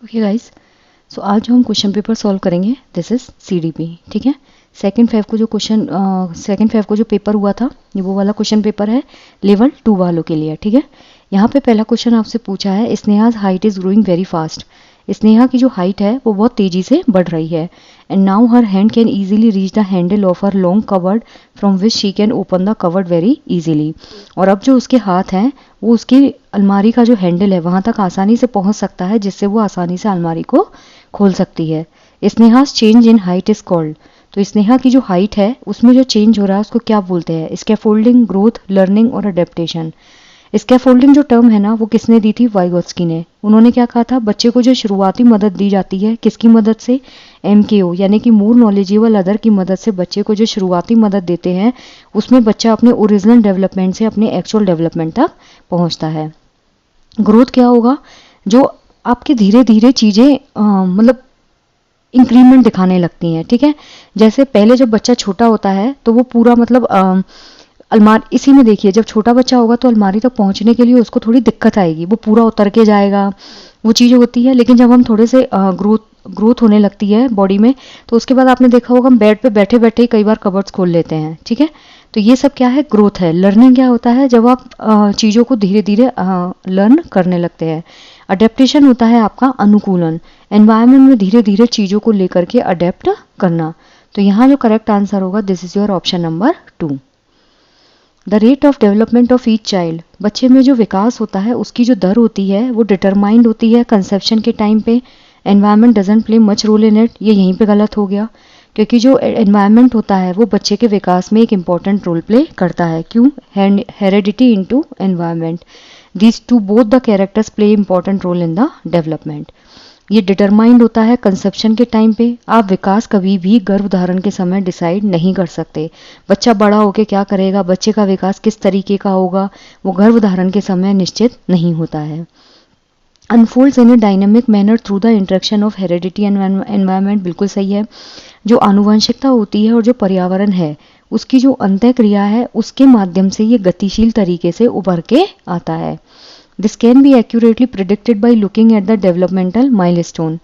Okay guys, सो आज जो हम क्वेश्चन पेपर सॉल्व करेंगे दिस इज सीडीपी। ठीक है, सेकंड फेब को जो पेपर हुआ था ये वो वाला क्वेश्चन पेपर है लेवल 2 वालों के लिए। ठीक है, यहाँ पे पहला क्वेश्चन आपसे पूछा है Sneha's height is growing very fast. Sneha की जो हाइट है वो बहुत तेजी से बढ़ रही है and now her hand can easily reach the handle of her long covered from which she can open the covered very easily. और अब जो उसके हाथ हैं वो उसकी अलमारी का जो हैंडल है वहां तक आसानी से पहुंच सकता है, जिससे वो आसानी से अलमारी को खोल सकती है। स्नेहास change in height is called. तो स्नेहा की जो हाइट है उसमें जो चेंज हो रहा है उसको क्या बोलते हैं? स्कैफोल्डिंग, ग्रोथ, लर्निंग और अडेप्टेशन। स्कैफोल्डिंग जो टर्म है ना वो किसने दी थी? वाइगोत्स्की ने। उन्होंने क्या कहा था? बच्चे को जो शुरुआती मदद दी जाती है किसकी मदद से? MKO यानी कि मोर नॉलेजेबल अदर की मदद से बच्चे को जो शुरुआती मदद देते हैं उसमें बच्चा अपने ओरिजिनल डेवलपमेंट से अपने एक्चुअल डेवलपमेंट तक पहुंचता है। ग्रोथ क्या होगा? जो आपके धीरे धीरे चीज़ें मतलब इंक्रीमेंट दिखाने लगती हैं। ठीक है, जैसे पहले जब बच्चा छोटा होता है तो वो पूरा मतलब अलमारी, इसी में देखिए जब छोटा बच्चा होगा तो अलमारी तक पहुंचने के लिए उसको थोड़ी दिक्कत आएगी, वो पूरा उतर के जाएगा, वो चीज़ें होती है। लेकिन जब हम थोड़े से ग्रोथ होने लगती है बॉडी में तो उसके बाद आपने देखा होगा हम बेड पे बैठे बैठे ही कई बार कबर्ड्स खोल लेते हैं। ठीक है, तो ये सब क्या है? ग्रोथ है। लर्निंग क्या होता है? जब आप चीज़ों को धीरे धीरे लर्न करने लगते हैं। अडेप्टेशन होता है आपका अनुकूलन, एनवायरनमेंट में धीरे धीरे चीज़ों को लेकर के अडेप्ट करना। तो यहाँ जो करेक्ट आंसर होगा this is your option number 2। The rate of development of each child. बच्चे में जो विकास होता है उसकी जो दर होती है वो डिटरमाइंड होती है कंसेप्शन के टाइम पे। Environment doesn't play much role in it, ये यहीं पे गलत हो गया, क्योंकि जो एनवायरनमेंट होता है वो बच्चे के विकास में एक इम्पॉर्टेंट रोल प्ले करता है। क्यों? Heredity into environment, these two both the characters play important role in the development. ये डिटरमाइंड होता है कंसेप्शन के टाइम पे। आप विकास कभी भी गर्भधारण के समय डिसाइड नहीं कर सकते। बच्चा बड़ा होकर क्या करेगा, बच्चे का विकास किस तरीके का होगा, वो गर्भधारण के समय निश्चित नहीं होता है। Unfolds in A dynamic manner through the interaction of heredity and environment, बिल्कुल सही है। जो आनुवंशिकता होती है और जो पर्यावरण है उसकी जो अंतः क्रिया है उसके माध्यम से ये गतिशील तरीके से उभर के आता है। This can be accurately predicted by looking at the developmental milestone.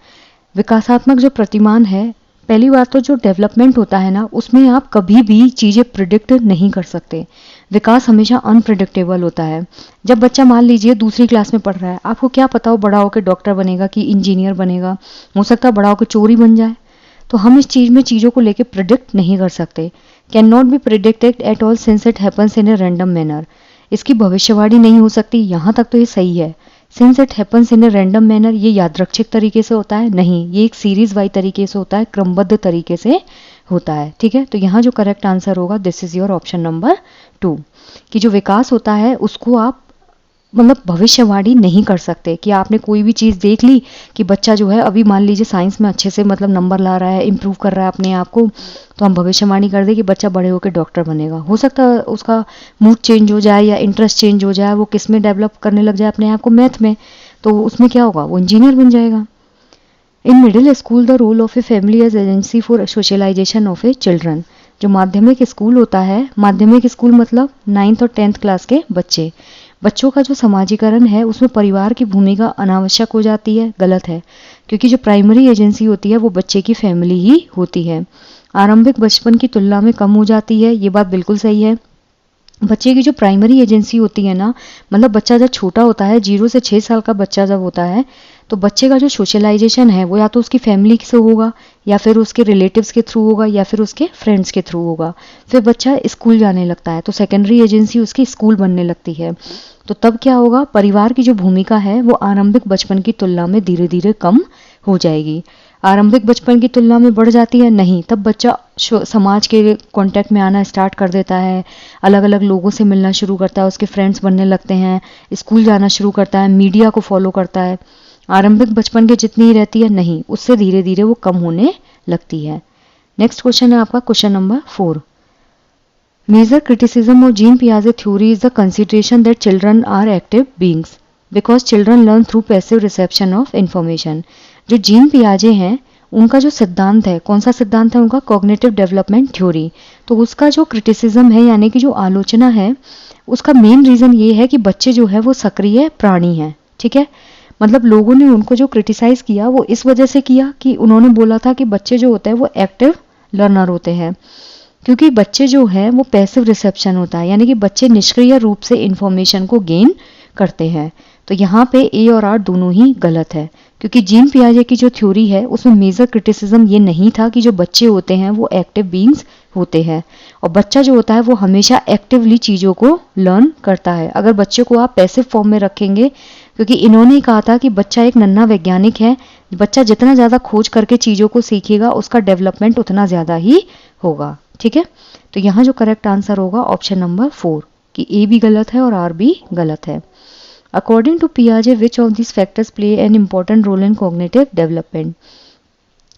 विकासात्मक जो प्रतिमान है, पहली बात तो जो डेवलपमेंट होता है ना उसमें आप कभी भी चीज़ें प्रिडिक्ट नहीं कर सकते। विकास हमेशा अनप्रिडिक्टेबल होता है। जब बच्चा मान लीजिए दूसरी क्लास में पढ़ रहा है, आपको क्या पता हो बड़ा होकर डॉक्टर बनेगा कि इंजीनियर बनेगा, हो सकता है बड़ा होकर चोरी बन जाए। तो हम इस चीज़ों को लेकर प्रिडिक्ट नहीं कर सकते। Can not be predicted at all since it happens in a random manner. इसकी भविष्यवाणी नहीं हो सकती, यहाँ तक तो ये सही है। Since it happens in a random manner, ये यादृच्छिक तरीके से होता है नहीं, ये एक सीरीज वाई तरीके से होता है, क्रमबद्ध तरीके से होता है। ठीक है, तो यहाँ जो करेक्ट आंसर होगा this is your option number 2, कि जो विकास होता है उसको आप मतलब भविष्यवाणी नहीं कर सकते। कि आपने कोई भी चीज़ देख ली कि बच्चा जो है अभी मान लीजिए साइंस में अच्छे से मतलब नंबर ला रहा है, इम्प्रूव कर रहा है अपने आप को, तो हम भविष्यवाणी कर दे कि बच्चा बड़े होकर डॉक्टर बनेगा। हो सकता है उसका मूड चेंज हो जाए या इंटरेस्ट चेंज हो जाए, वो किस में डेवलप करने लग जाए अपने आप को, मैथ में, तो उसमें क्या होगा, वो इंजीनियर बन जाएगा। In middle school the role of a family as agency for socialization of a children. जो माध्यमिक स्कूल होता है, माध्यमिक स्कूल मतलब 9th और 10th क्लास के बच्चों का जो समाजीकरण है उसमें परिवार की भूमिका अनावश्यक हो जाती है। गलत है, क्योंकि जो प्राइमरी एजेंसी होती है वो बच्चे की फैमिली ही होती है। आरंभिक बचपन की तुलना में कम हो जाती है, ये बात बिल्कुल सही है। बच्चे की जो प्राइमरी एजेंसी होती है ना, मतलब बच्चा जब छोटा होता है, 0 से 6 साल का बच्चा जब होता है, तो बच्चे का जो सोशलाइजेशन है वो या तो उसकी फैमिली से होगा या फिर उसके रिलेटिव्स के थ्रू होगा या फिर उसके फ्रेंड्स के थ्रू होगा। फिर बच्चा स्कूल जाने लगता है तो सेकेंडरी एजेंसी उसकी स्कूल बनने लगती है। तो तब क्या होगा, परिवार की जो भूमिका है वो आरंभिक बचपन की तुलना में धीरे धीरे कम हो जाएगी। आरंभिक बचपन की तुलना में बढ़ जाती है नहीं, तब बच्चा समाज के कांटेक्ट में आना स्टार्ट कर देता है, अलग अलग लोगों से मिलना शुरू करता है, उसके फ्रेंड्स बनने लगते हैं, स्कूल जाना शुरू करता है, मीडिया को फॉलो करता है। आरंभिक बचपन के जितनी ही रहती है नहीं, उससे धीरे धीरे वो कम होने लगती है। नेक्स्ट क्वेश्चन है आपका question number 4। Major criticism of Jean पियाजे theory is the consideration that children are active beings because children learn through passive reception of information. जो जीन पियाजे हैं उनका जो सिद्धांत है, कौन सा सिद्धांत है उनका? Cognitive development theory. तो उसका जो क्रिटिसिज्म है यानी कि जो आलोचना है उसका मेन रीज़न ये है कि बच्चे जो है वो सक्रिय प्राणी हैं। ठीक है, मतलब लोगों ने उनको जो क्रिटिसाइज किया वो इस वजह से किया कि उन्होंने बोला था कि बच्चे जो होते हैं वो एक्टिव लर्नर होते हैं, क्योंकि बच्चे जो है वो पैसिव रिसेप्शन होता है, यानी कि बच्चे निष्क्रिय रूप से इंफॉर्मेशन को गेन करते हैं। तो यहाँ पे ए और आर दोनों ही गलत है, क्योंकि जीन पियाजे की जो थ्योरी है उसमें मेजर क्रिटिसिज्म ये नहीं था कि जो बच्चे होते हैं वो एक्टिव बीइंग्स होते हैं, और बच्चा जो होता है वो हमेशा एक्टिवली चीज़ों को लर्न करता है। अगर बच्चे को आप पैसिव फॉर्म में रखेंगे, क्योंकि इन्होंने कहा था कि बच्चा एक नन्हा वैज्ञानिक है, बच्चा जितना ज़्यादा खोज करके चीज़ों को सीखेगा उसका डेवलपमेंट उतना ज़्यादा ही होगा। ठीक है, तो यहाँ जो करेक्ट आंसर होगा ऑप्शन नंबर 4 कि ए भी गलत है और आर भी गलत है। अकॉर्डिंग टू पियाजे which of this factors play an important role in cognitive development.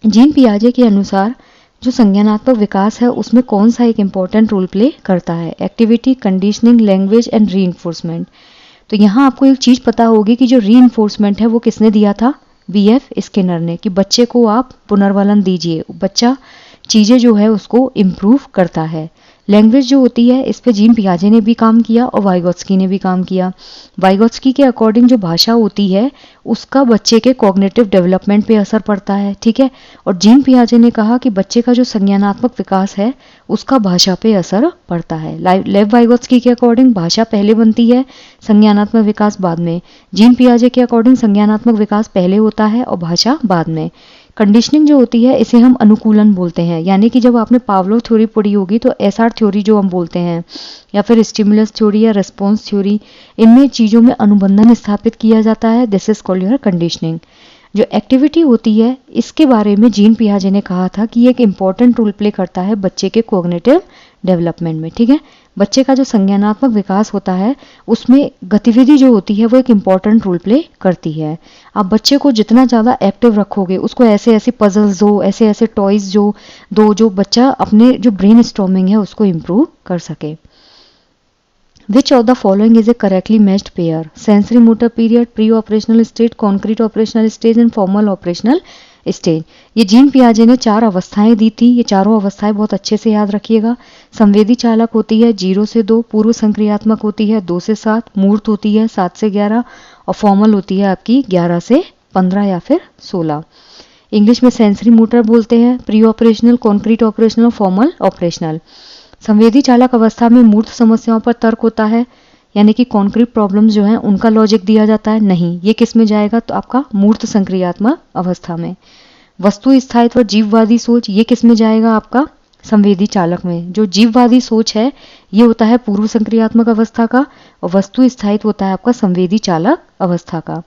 Jean पियाजे के अनुसार जो संज्ञानात्मक विकास है उसमें कौन सा एक इम्पॉर्टेंट रोल प्ले करता है? Activity, conditioning, language and reinforcement. तो यहाँ आपको एक चीज़ पता होगी कि जो रीइंफोर्समेंट है वो किसने दिया था? बीएफ स्किनर ने, कि बच्चे को आप पुनर्वलन दीजिए, बच्चा चीज़ें जो है उसको इम्प्रूव करता है। लैंग्वेज जो होती है इस पे जीन पियाजे ने भी काम किया और वाइगोत्स्की ने भी काम किया। वाइगोत्स्की के अकॉर्डिंग जो भाषा होती है उसका बच्चे के कॉग्निटिव डेवलपमेंट पे असर पड़ता है। ठीक है, और जीन पियाजे ने कहा कि बच्चे का जो संज्ञानात्मक विकास है उसका भाषा पे असर पड़ता है। लेव वाइगोत्स्की के अकॉर्डिंग भाषा पहले बनती है, संज्ञानात्मक विकास बाद में। जीन पियाजे के अकॉर्डिंग संज्ञानात्मक विकास पहले होता है और भाषा बाद में। कंडीशनिंग जो होती है इसे हम अनुकूलन बोलते हैं, यानी कि जब आपने पावलोव थ्योरी पढ़ी होगी तो एसआर थ्योरी जो हम बोलते हैं, या फिर स्टिमुलस थ्योरी या रेस्पॉन्स थ्योरी, इनमें चीज़ों में अनुबंधन स्थापित किया जाता है। This is called your conditioning. जो एक्टिविटी होती है इसके बारे में जीन पियाजे ने कहा था कि ये एक इम्पॉर्टेंट रोल प्ले करता है बच्चे के कॉग्निटिव डेवलपमेंट में। ठीक है, बच्चे का जो संज्ञानात्मक विकास होता है उसमें गतिविधि जो होती है वो एक इम्पॉर्टेंट रोल प्ले करती है। आप बच्चे को जितना ज़्यादा एक्टिव रखोगे, उसको ऐसे ऐसे पजल्स दो, ऐसे ऐसे टॉयज जो बच्चा अपने जो ब्रेन स्टॉर्मिंग है उसको इम्प्रूव कर सके। Which of the following is a correctly matched pair? Sensory motor period, pre-operational stage, concrete operational stage and formal operational stage. ये जीन पियाजे ने 4 अवस्थाएं दी थी, ये चारों अवस्थाएं बहुत अच्छे से याद रखिएगा। संवेदी चालक होती है 0 से 2, पूर्व संक्रियात्मक होती है 2 से 7, मूर्त होती है 7 से 11 और फॉर्मल होती है आपकी 11 से 15 या फिर 16। इंग्लिश में सेंसरी मोटर बोलते हैं, pre operational, concrete operational, formal operational. संवेदी चालक अवस्था में मूर्त समस्याओं पर तर्क होता है, यानी कि कॉन्क्रीट प्रॉब्लम्स जो हैं उनका लॉजिक दिया जाता है। नहीं, ये किस में जाएगा? तो आपका मूर्त संक्रियात्मक अवस्था में। वस्तु स्थायित्व और जीववादी सोच, ये किस में जाएगा? आपका संवेदी चालक में। जो जीववादी सोच है ये होता है पूर्व संक्रियात्मक अवस्था का, और वस्तु स्थायित्व होता है आपका संवेदी चालक अवस्था का।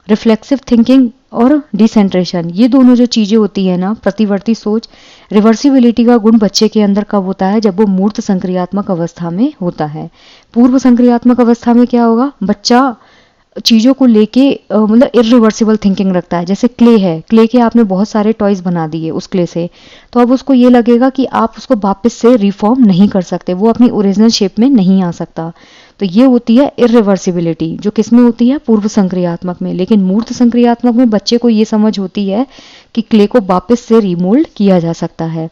रिफ्लेक्सिव थिंकिंग और डिसेंट्रेशन, ये दोनों जो चीज़ें होती है ना, प्रतिवर्ती सोच, रिवर्सिबिलिटी का गुण बच्चे के अंदर कब होता है? जब वो मूर्त संक्रियात्मक अवस्था में होता है। पूर्व संक्रियात्मक अवस्था में क्या होगा? बच्चा चीज़ों को लेके मतलब इरिवर्सिबल थिंकिंग रखता है। जैसे क्ले है, क्ले के आपने बहुत सारे टॉयज बना दिए उस क्ले से, तो अब उसको ये लगेगा कि आप उसको वापस से रिफॉर्म नहीं कर सकते, वो अपनी ओरिजिनल शेप में नहीं आ सकता। तो ये होती है इरिवर्सिबिलिटी, जो किसमें होती है? पूर्व संक्रियात्मक में। लेकिन मूर्त संक्रियात्मक में बच्चे को ये समझ होती है कि क्ले को वापस से रिमोल्ड किया जा सकता है।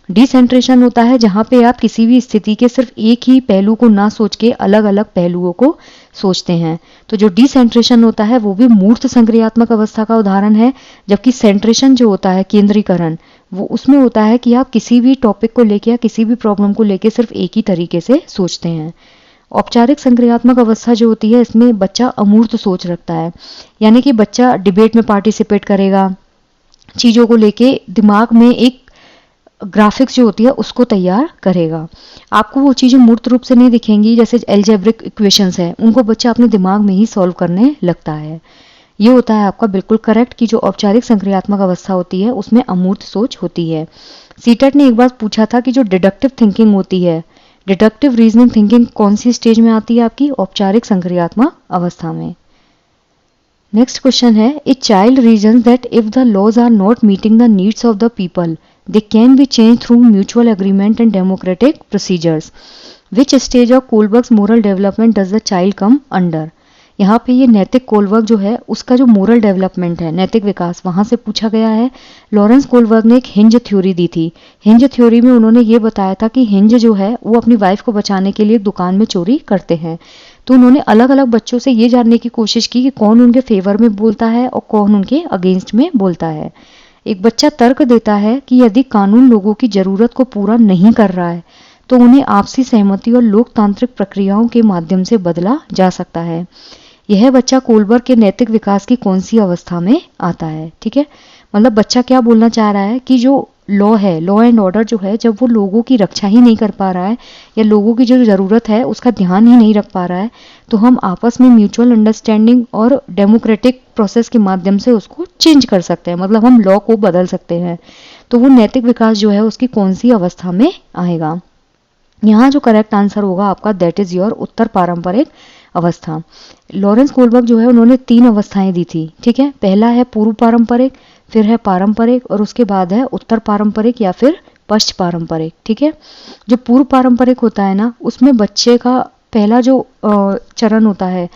डिसेंट्रेशन होता है जहाँ पे आप किसी भी स्थिति के सिर्फ एक ही पहलू को ना सोच के अलग अलग पहलुओं को सोचते हैं। तो जो डिसेंट्रेशन होता है वो भी मूर्त संक्रियात्मक अवस्था का उदाहरण है, जबकि सेंट्रेशन जो होता है, केंद्रीकरण, वो उसमें होता है कि आप किसी भी टॉपिक को लेके या किसी भी प्रॉब्लम को लेके सिर्फ एक ही तरीके से सोचते हैं। औपचारिक संक्रियात्मक अवस्था जो होती है इसमें बच्चा अमूर्त सोच रखता है, यानी कि बच्चा डिबेट में पार्टिसिपेट करेगा, चीज़ों को लेके दिमाग में एक ग्राफिक्स जो होती है उसको तैयार करेगा। आपको वो चीज़ें मूर्त रूप से नहीं दिखेंगी, जैसे एल्जेब्रिक इक्वेशंस है, उनको बच्चा अपने दिमाग में ही सॉल्व करने लगता है। ये होता है आपका बिल्कुल करेक्ट कि जो औपचारिक संक्रियात्मक अवस्था होती है उसमें अमूर्त सोच होती है। सीटेट ने एक बार पूछा था कि जो डिडक्टिव थिंकिंग होती है, डिडक्टिव रीजनिंग थिंकिंग कौन सी स्टेज में आती है? आपकी औपचारिक संक्रियात्मक अवस्था में। नेक्स्ट क्वेश्चन है, a child reasons that if the laws are not meeting the needs of the people they can be changed through mutual agreement and democratic procedures. Which stage of Kohlberg's moral development does the child come under? यहाँ पे ये नैतिक Kohlberg जो है उसका जो moral development है, नैतिक विकास, वहाँ से पूछा गया है। लॉरेंस कोलबर्ग ने एक हिंज थ्योरी दी थी। हिंज थ्योरी में उन्होंने ये बताया था कि हिंज जो है वो अपनी वाइफ को बचाने के लिए दुकान में चोरी करते हैं। तो उन्होंने अलग अलग बच्चों से ये जानने की कोशिश की कि कौन उनके फेवर में बोलता है और कौन उनके अगेंस्ट में बोलता है। एक बच्चा तर्क देता है कि यदि कानून लोगों की जरूरत को पूरा नहीं कर रहा है तो उन्हें आपसी सहमति और लोकतांत्रिक प्रक्रियाओं के माध्यम से बदला जा सकता है। यह बच्चा कोलबर्ग के नैतिक विकास की कौन सी अवस्था में आता है। ठीक है, मतलब बच्चा क्या बोलना चाह रहा है कि जो लॉ है, लॉ एंड ऑर्डर जो है, जब वो लोगों की रक्षा ही नहीं कर पा रहा है या लोगों की जो ज़रूरत है उसका ध्यान ही नहीं रख पा रहा है, तो हम आपस में म्यूचुअल अंडरस्टैंडिंग और डेमोक्रेटिक प्रोसेस के माध्यम से उसको चेंज कर सकते हैं, मतलब हम लॉ को बदल सकते हैं। तो वो नैतिक विकास जो है उसकी कौन सी अवस्था में आएगा। यहाँ जो करेक्ट आंसर होगा आपका दैट इज योर उत्तर पारंपरिक अवस्था। लॉरेंस कोलबर्ग जो है उन्होंने 3 अवस्थाएं दी थी। ठीक है, पहला है पूर्व पारंपरिक, फिर है पारंपरिक और उसके बाद है उत्तर पारंपरिक या फिर पश्च पारंपरिक। ठीक है, जो पूर्व पारंपरिक होता है ना, उसमें बच्चे का पहला जो चरण होता है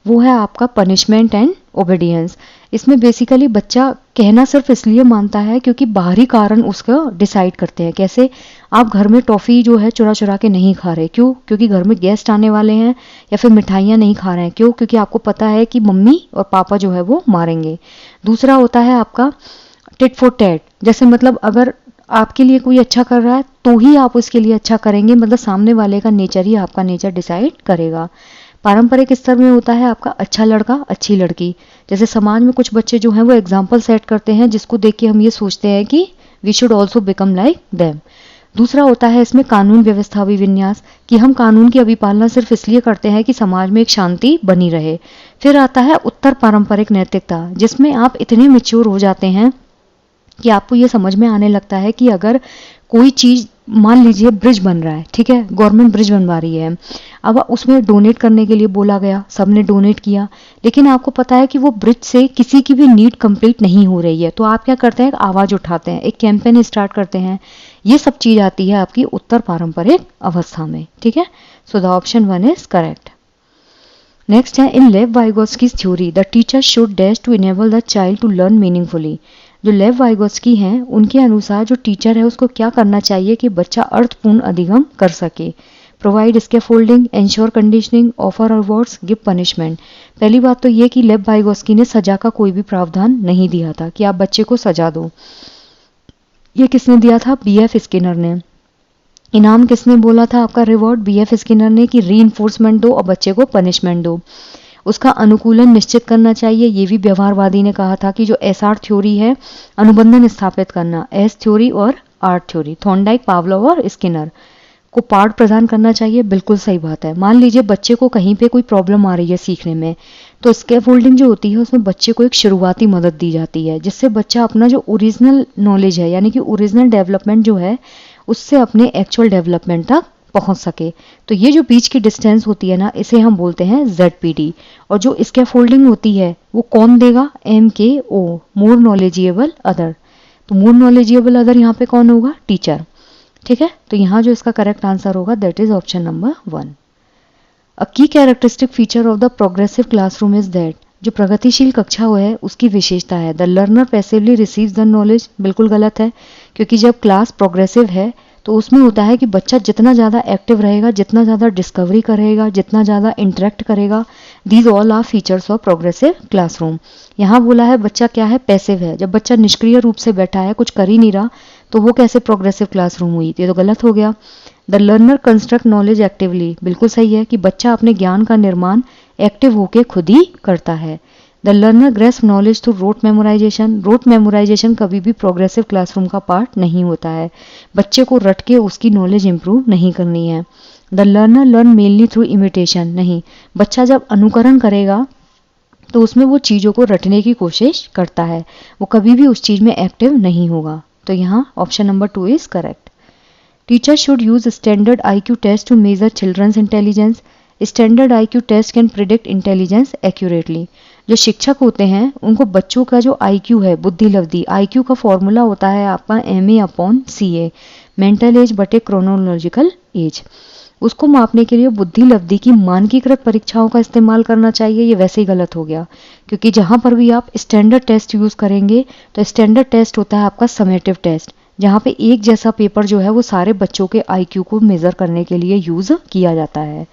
वो है आपका पनिशमेंट एंड ओबीडियंस। इसमें बेसिकली बच्चा कहना सिर्फ इसलिए मानता है क्योंकि बाहरी कारण उसका डिसाइड करते हैं। कैसे, आप घर में टॉफ़ी जो है चुरा चुरा के नहीं खा रहे, क्यों? क्योंकि घर में गेस्ट आने वाले हैं, या फिर मिठाइयाँ नहीं खा रहे हैं, क्यों? क्योंकि आपको पता है कि मम्मी और पापा जो है वो मारेंगे। दूसरा होता है आपका टिट फॉर टैट, जैसे मतलब अगर आपके लिए कोई अच्छा कर रहा है तो ही आप उसके लिए अच्छा करेंगे, मतलब सामने वाले का नेचर ही आपका नेचर डिसाइड करेगा। पारंपरिक स्तर में होता है आपका अच्छा लड़का अच्छी लड़की, जैसे समाज में कुछ बच्चे जो हैं वो एग्जाम्पल सेट करते हैं जिसको देख के हम ये सोचते हैं कि we should also become like them. दूसरा होता है इसमें कानून व्यवस्था अभिविन्यास, कि हम कानून की अभिपालना सिर्फ इसलिए करते हैं कि समाज में एक शांति बनी रहे। फिर आता है उत्तर पारंपरिक नैतिकता, जिसमें आप इतने मैच्योर हो जाते हैं कि आपको ये समझ में आने लगता है कि अगर कोई चीज़, मान लीजिए ब्रिज बन रहा है, ठीक है, गवर्नमेंट ब्रिज बनवा रही है, अब उसमें डोनेट करने के लिए बोला गया, सबने डोनेट किया, लेकिन आपको पता है कि वो ब्रिज से किसी की भी नीड कंप्लीट नहीं हो रही है, तो आप क्या करते हैं, आवाज़ उठाते हैं, एक कैंपेन स्टार्ट करते हैं। ये सब चीज़ आती है आपकी उत्तर पारंपरिक अवस्था में। ठीक है, so the option 1 is correct. Next है, in Lev Vygotsky's theory the teacher should dash to enable the child to learn meaningfully. जो लेव वाइगोत्स्की हैं उनके अनुसार जो टीचर है उसको क्या करना चाहिए कि बच्चा अर्थपूर्ण अधिगम कर सके। Provide scaffolding, ensure conditioning, offer awards, give punishment. पहली बात तो ये कि लेव वाइगोत्स्की ने सजा का कोई भी प्रावधान नहीं दिया था कि आप बच्चे को सजा दो। ये किसने दिया था? BF स्किनर ने। इनाम किसने बोला था? आपका रिवॉर्ड BF स्किनर ने, कि री-इन्फोर्समेंट दो और बच्चे को पनिशमेंट दो। उसका अनुकूलन निश्चित करना चाहिए, ये भी व्यवहारवादी ने कहा था कि जो SR थ्योरी है, अनुबंधन स्थापित करना, S थ्योरी और R थ्योरी, थॉर्नडाइक, पावलोव और स्किनर को पाठ प्रदान करना चाहिए। बिल्कुल सही बात है। मान लीजिए बच्चे को कहीं पे कोई प्रॉब्लम आ रही है सीखने में, तो स्कैफोल्डिंग जो होती है उसमें बच्चे को एक शुरुआती मदद दी जाती है, जिससे बच्चा अपना जो ओरिजिनल नॉलेज है, यानी कि ओरिजिनल डेवलपमेंट जो है, उससे अपने एक्चुअल डेवलपमेंट तक पहुंच सके। तो ये जो बीच की डिस्टेंस होती है ना, इसे हम बोलते हैं ZPD। और जो स्कैफोल्डिंग होती है वो कौन देगा? MKO, more knowledgeable other. तो मोर नॉलेजेबल अदर यहाँ पे कौन होगा? टीचर। ठीक है, तो यहाँ जो इसका करेक्ट आंसर होगा दैट इज ऑप्शन नंबर 1। अ की characteristic feature of the progressive classroom is that, जो प्रगतिशील कक्षा है उसकी विशेषता है the learner passively receives the knowledge. बिल्कुल गलत है, क्योंकि जब क्लास प्रोग्रेसिव है तो उसमें होता है कि बच्चा जितना ज़्यादा एक्टिव रहेगा, जितना ज़्यादा डिस्कवरी करेगा, जितना ज़्यादा इंटरेक्ट करेगा, these all are features of progressive classroom. यहाँ बोला है बच्चा क्या है? पैसिव है। जब बच्चा निष्क्रिय रूप से बैठा है, कुछ कर ही नहीं रहा, तो वो कैसे प्रोग्रेसिव क्लासरूम हुई? ये तो गलत हो गया। The learner construct knowledge actively, बिल्कुल सही है कि बच्चा अपने ज्ञान का निर्माण एक्टिव होके खुद ही करता है। The learner grasp knowledge through rote memorisation, rote memorisation कभी भी प्रोग्रेसिव क्लासरूम का पार्ट नहीं होता है। बच्चे को रट के उसकी नॉलेज इंप्रूव नहीं करनी है। The learner learn mainly through imitation, नहीं, बच्चा जब अनुकरण करेगा तो उसमें वो चीज़ों को रटने की कोशिश करता है, वो कभी भी उस चीज़ में एक्टिव नहीं होगा। तो यहाँ option number 2 is correct. Teacher should use standard IQ test to measure children's intelligence. Standard IQ test can predict intelligence accurately. जो शिक्षक होते हैं उनको बच्चों का जो IQ है, बुद्धि लब्धि, IQ का फॉर्मूला होता है आपका MA/CA, मेंटल एज बटे क्रोनोलॉजिकल एज। उसको मापने के लिए बुद्धि लब्धि की मानकीकृत परीक्षाओं का इस्तेमाल करना चाहिए। ये वैसे ही गलत हो गया, क्योंकि जहाँ पर भी आप स्टैंडर्ड टेस्ट यूज़ करेंगे तो स्टैंडर्ड टेस्ट होता है आपका समेटिव टेस्ट, जहाँ पे एक जैसा पेपर जो है वो सारे बच्चों के IQ को मेज़र करने के लिए यूज़ किया जाता है।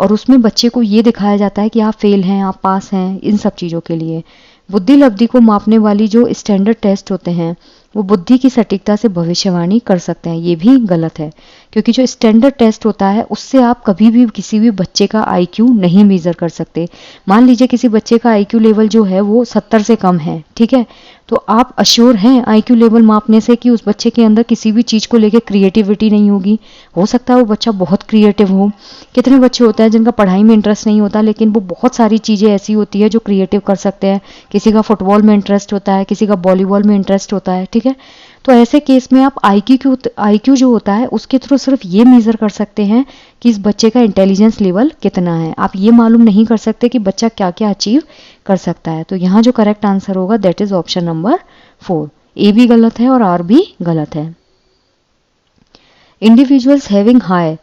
और उसमें बच्चे को ये दिखाया जाता है कि आप फेल हैं, आप पास हैं, इन सब चीज़ों के लिए। बुद्धि लब्धि को मापने वाली जो स्टैंडर्ड टेस्ट होते हैं वो बुद्धि की सटीकता से भविष्यवाणी कर सकते हैं, ये भी गलत है, क्योंकि जो स्टैंडर्ड टेस्ट होता है उससे आप कभी भी किसी भी बच्चे का आईक्यू नहीं मेजर कर सकते। मान लीजिए किसी बच्चे का आईक्यू लेवल जो है वो 70 से कम है, ठीक है, तो आप अश्योर हैं आईक्यू लेवल मापने से कि उस बच्चे के अंदर किसी भी चीज़ को लेकर क्रिएटिविटी नहीं होगी। हो सकता है वो बच्चा बहुत क्रिएटिव हो। कितने बच्चे होते हैं जिनका पढ़ाई में इंटरेस्ट नहीं होता लेकिन वो बहुत सारी चीज़ें ऐसी होती है जो क्रिएटिव कर सकते हैं। किसी का फुटबॉल में इंटरेस्ट होता है, किसी का वॉलीबॉल में इंटरेस्ट होता है, ठीक है। तो ऐसे केस में आप आईक्यू जो होता है उसके थ्रू सिर्फ ये मेज़र कर सकते हैं कि इस बच्चे का इंटेलिजेंस लेवल कितना है। आप ये मालूम नहीं कर सकते कि बच्चा क्या क्या अचीव कर सकता है। तो यहाँ जो करेक्ट आंसर होगा that is option number 4। A भी गलत है और आर भी गलत है। Individuals having high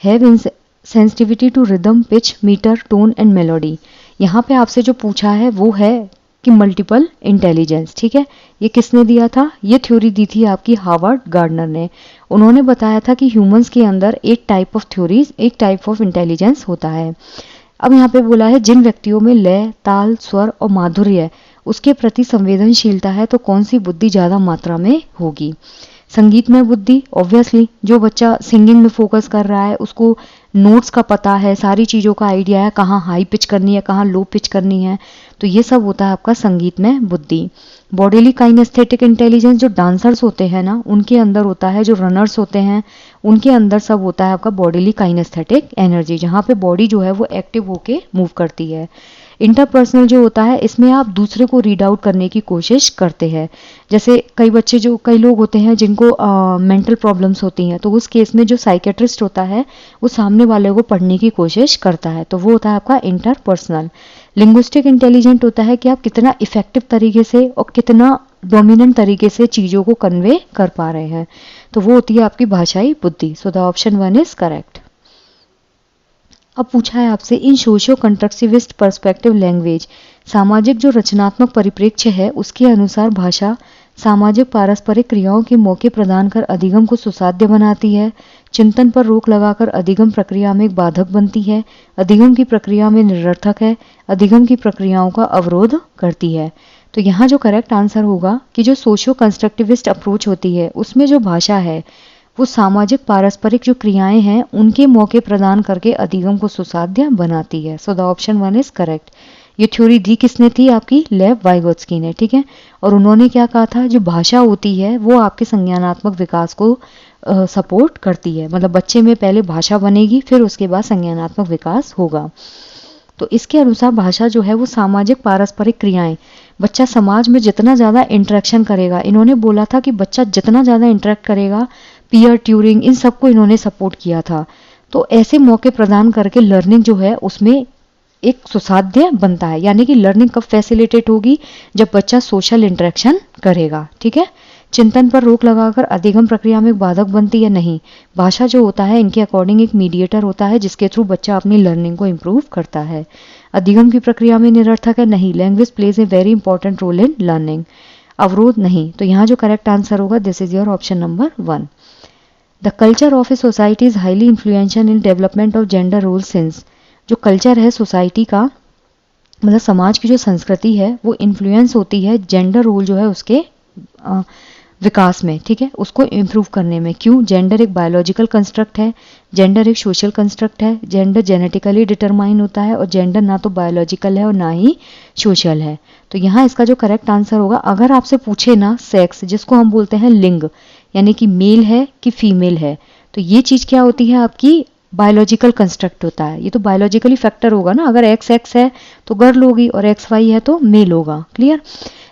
have sensitivity to rhythm, pitch, metre, tone and melody. यहाँ पे आपसे जो पूछा है वो है कि मल्टीपल इंटेलिजेंस, ठीक है। ये किसने दिया था? ये थ्योरी दी थी आपकी हार्वर्ड गार्डनर ने। उन्होंने बताया था कि ह्यूमंस के अंदर एक टाइप ऑफ इंटेलिजेंस होता है। अब यहाँ पे बोला है जिन व्यक्तियों में लय, ताल, स्वर और माधुर्य उसके प्रति संवेदनशीलता है तो कौन सी बुद्धि ज़्यादा मात्रा में होगी? संगीत में बुद्धि, ऑब्वियसली जो बच्चा सिंगिंग में फोकस कर रहा है उसको नोट्स का पता है, सारी चीज़ों का आइडिया है, कहाँ हाई पिच करनी है, कहाँ लो पिच करनी है, तो ये सब होता है आपका संगीत में बुद्धि। बॉडीली काइनेस्थेटिक इंटेलिजेंस जो डांसर्स होते हैं ना उनके अंदर होता है, जो रनर्स होते हैं उनके अंदर सब होता है आपका बॉडीली काइनेस्थेटिक एनर्जी, जहाँ पे बॉडी जो है वो एक्टिव होके मूव करती है। इंटरपर्सनल जो होता है इसमें आप दूसरे को रीड आउट करने की कोशिश करते हैं। जैसे कई लोग होते हैं जिनको मेंटल प्रॉब्लम्स होती हैं, तो उस केस में जो साइकेट्रिस्ट होता है वो सामने वाले को पढ़ने की कोशिश करता है, तो वो होता है आपका इंटरपर्सनल। लिंग्विस्टिक इंटेलिजेंट होता है कि आप कितना इफेक्टिव तरीके से और कितना डोमिनेंट तरीके से चीज़ों को कन्वे कर पा रहे हैं, तो वो होती है आपकी भाषाई बुद्धि। सो द ऑप्शन 1 इज करेक्ट। अब पूछा है आपसे इन सोशियो कंस्ट्रक्टिविस्ट पर्सपेक्टिव लैंग्वेज, सामाजिक जो रचनात्मक परिप्रेक्ष्य है उसके अनुसार भाषा सामाजिक पारस्परिक क्रियाओं के मौके प्रदान कर अधिगम को सुसाध्य बनाती है, चिंतन पर रोक लगाकर अधिगम प्रक्रिया में एक बाधक बनती है, अधिगम की प्रक्रिया में निरर्थक है, अधिगम की प्रक्रियाओं का अवरोध करती है। तो यहाँ जो करेक्ट आंसर होगा कि जो सोशियो कंस्ट्रक्टिविस्ट अप्रोच होती है उसमें जो भाषा है वो सामाजिक पारस्परिक जो क्रियाएं हैं उनके मौके प्रदान करके अधिगम को सुसाध्य बनाती है। So the option 1 is correct. ये थ्योरी दी किसने थी? आपकी लेव वाइगोत्स्की ने, ठीक है। और उन्होंने क्या कहा था, जो भाषा होती है वो आपके संज्ञानात्मक विकास को सपोर्ट करती है, मतलब बच्चे में पहले भाषा बनेगी फिर उसके बाद संज्ञानात्मक विकास होगा। तो इसके अनुसार भाषा जो है वो सामाजिक पारस्परिक क्रियाएं, बच्चा समाज में जितना ज़्यादा इंटरेक्शन करेगा, इन्होंने बोला था कि बच्चा जितना ज़्यादा इंटरेक्ट करेगा, पीयर ट्यूरिंग इन सबको इन्होंने सपोर्ट किया था। तो ऐसे मौके प्रदान करके लर्निंग जो है उसमें एक सुसाध्य बनता है, यानी कि लर्निंग कब फैसिलिटेट होगी? जब बच्चा सोशल इंटरेक्शन करेगा, ठीक है। चिंतन पर रोक लगाकर अधिगम प्रक्रिया में एक बाधक बनती है, नहीं। भाषा जो होता है इनके अकॉर्डिंग एक मीडिएटर होता है जिसके थ्रू बच्चा अपनी लर्निंग को इम्प्रूव करता है। अधिगम की प्रक्रिया में निरर्थक है, नहीं। Language plays a very important role in learning. अवरोध, नहीं। तो यहाँ जो करेक्ट आंसर होगा this is your option number 1। The culture of a society is highly influential in development of gender role since. जो कल्चर है सोसाइटी का, मतलब समाज की जो संस्कृति है वो इन्फ्लुएंस होती है जेंडर रोल जो है उसके विकास में, ठीक है, उसको इम्प्रूव करने में। क्यों? जेंडर एक बायोलॉजिकल कंस्ट्रक्ट है, जेंडर एक सोशल कंस्ट्रक्ट है, जेंडर जेनेटिकली डिटरमाइन होता है और जेंडर ना तो बायोलॉजिकल है और ना ही सोशल है। तो यहाँ इसका जो करेक्ट आंसर होगा, अगर आपसे पूछे ना सेक्स, जिसको हम बोलते हैं लिंग, यानी कि मेल है कि फीमेल है, तो ये चीज़ क्या होती है आपकी बायोलॉजिकल कंस्ट्रक्ट होता है। ये तो बायोलॉजिकली फैक्टर होगा ना, अगर एक्स एक्स है तो गर्ल होगी और एक्स वाई है तो मेल होगा, क्लियर।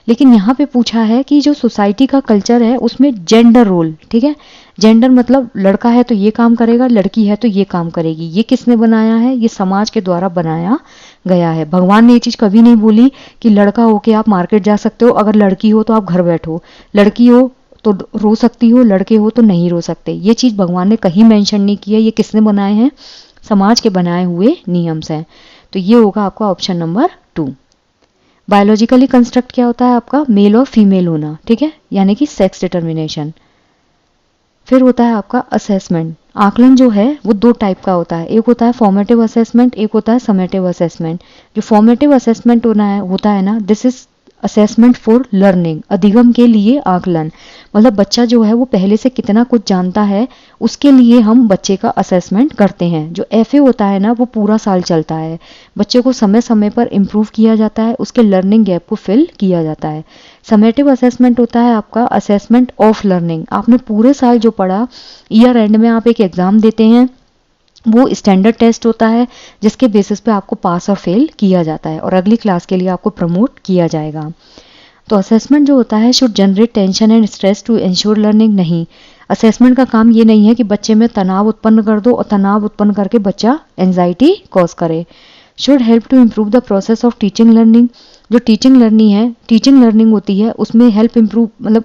लेकिन यहाँ पे पूछा है कि जो सोसाइटी का कल्चर है उसमें जेंडर रोल, ठीक है, जेंडर मतलब लड़का है तो ये काम करेगा, लड़की है तो ये काम करेगी। ये किसने बनाया है? ये समाज के द्वारा बनाया गया है। भगवान ने ये चीज़ कभी नहीं बोली कि लड़का हो के आप मार्केट जा सकते हो, अगर लड़की हो तो आप घर बैठो, लड़की हो तो रो सकती हो, लड़के हो तो नहीं रो सकते। ये चीज़ भगवान ने कहीं मेंशन नहीं की है। ये किसने बनाए हैं? समाज के बनाए हुए नियम्स हैं। तो ये होगा आपका ऑप्शन नंबर 2। बायोलॉजिकली कंस्ट्रक्ट क्या होता है आपका? मेल और फीमेल होना, ठीक है, यानी कि सेक्स डिटर्मिनेशन। फिर होता है आपका असेसमेंट। आकलन जो है वो दो टाइप का होता है, एक होता है फॉर्मेटिव असेसमेंट, एक होता है समेटिव असेसमेंट। जो फॉर्मेटिव असेसमेंट होता है ना, this is assessment for learning, अधिगम के लिए आकलन। मतलब बच्चा जो है वो पहले से कितना कुछ जानता है उसके लिए हम बच्चे का असेसमेंट करते हैं। जो एफए होता है ना वो पूरा साल चलता है, बच्चे को समय समय पर इम्प्रूव किया जाता है, उसके लर्निंग गैप को फिल किया जाता है। समेटिव असेसमेंट होता है आपका असेसमेंट ऑफ लर्निंग। आपने पूरे साल जो पढ़ा, ईयर एंड में आप एक एग्जाम देते हैं, वो स्टैंडर्ड टेस्ट होता है जिसके बेसिस पे आपको पास और फेल किया जाता है और अगली क्लास के लिए आपको प्रमोट किया जाएगा। तो असेसमेंट जो होता है should generate tension and stress to ensure learning नहीं। असेसमेंट का काम ये नहीं है कि बच्चे में तनाव उत्पन्न कर दो और तनाव उत्पन्न करके बच्चा एंजाइटी कॉज करे। Should help to improve the process of teaching learning. जो टीचिंग लर्निंग होती है उसमें हेल्प इम्प्रूव, मतलब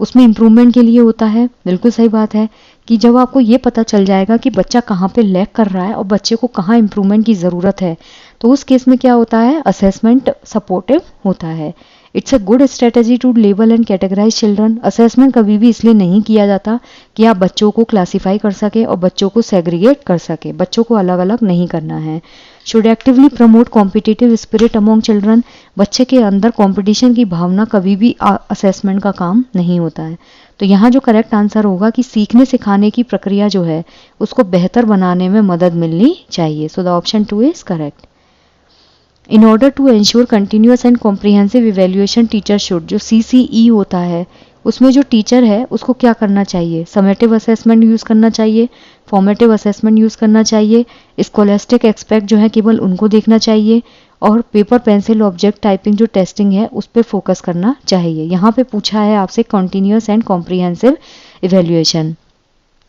उसमें इम्प्रूवमेंट के लिए होता है। बिल्कुल सही बात है कि जब आपको ये पता चल जाएगा कि बच्चा कहाँ पे लैग कर रहा है और बच्चे को कहाँ इम्प्रूवमेंट की ज़रूरत है, तो उस केस में क्या होता है, असेसमेंट सपोर्टिव होता है। It's a good strategy to label and categorise children. Assessment कभी भी इसलिए नहीं किया जाता कि आप बच्चों को क्लासीफाई कर सके और बच्चों को सेग्रीगेट कर सके, बच्चों को अलग अलग नहीं करना है। Should actively promote competitive spirit among children. बच्चे के अंदर कंपटीशन की भावना कभी भी असेसमेंट का काम नहीं होता है। तो यहाँ जो करेक्ट आंसर होगा कि सीखने सिखाने की प्रक्रिया जो है उसको बेहतर बनाने में मदद मिलनी चाहिए। So the option 2 is correct. In order to ensure continuous and comprehensive evaluation teacher should, जो CCE होता है उसमें जो टीचर है उसको क्या करना चाहिए, समेटिव असेसमेंट यूज़ करना चाहिए, फॉर्मेटिव असेसमेंट यूज़ करना चाहिए, स्कोलेस्टिक एक्सपेक्ट जो है केवल उनको देखना चाहिए, और पेपर पेंसिल ऑब्जेक्ट टाइपिंग जो टेस्टिंग है उस पर फोकस करना चाहिए। यहाँ पे पूछा है आपसे continuous and comprehensive evaluation.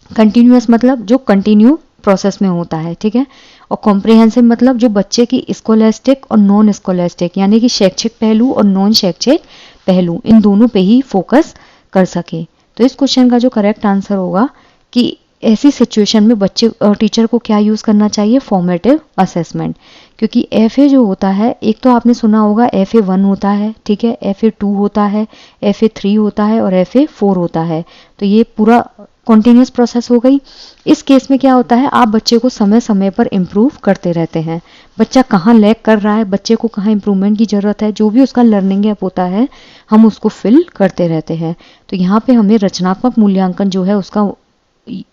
Continuous मतलब जो कंटिन्यू प्रोसेस में होता है, ठीक है, और कॉम्प्रिहेंसिव मतलब जो बच्चे की स्कोलेस्टिक और नॉन स्कोलेस्टिक यानी कि शैक्षिक पहलू और नॉन शैक्षिक पहलू, इन दोनों पे ही फोकस कर सके। तो इस क्वेश्चन का जो करेक्ट आंसर होगा कि ऐसी सिचुएशन में बच्चे टीचर को क्या यूज़ करना चाहिए, फॉर्मेटिव असेसमेंट। क्योंकि FA जो होता है, एक तो आपने सुना होगा FA1 होता है, ठीक है, FA2 होता है, FA3 होता है और FA4 होता है। तो ये पूरा कॉन्टिन्यूस प्रोसेस हो गई। इस केस में क्या होता है, आप बच्चे को समय समय पर इम्प्रूव करते रहते हैं। बच्चा कहाँ लैग कर रहा है, बच्चे को कहाँ इम्प्रूवमेंट की ज़रूरत है, जो भी उसका लर्निंग गैप होता है हम उसको फिल करते रहते हैं। तो यहाँ पे हमें रचनात्मक मूल्यांकन जो है उसका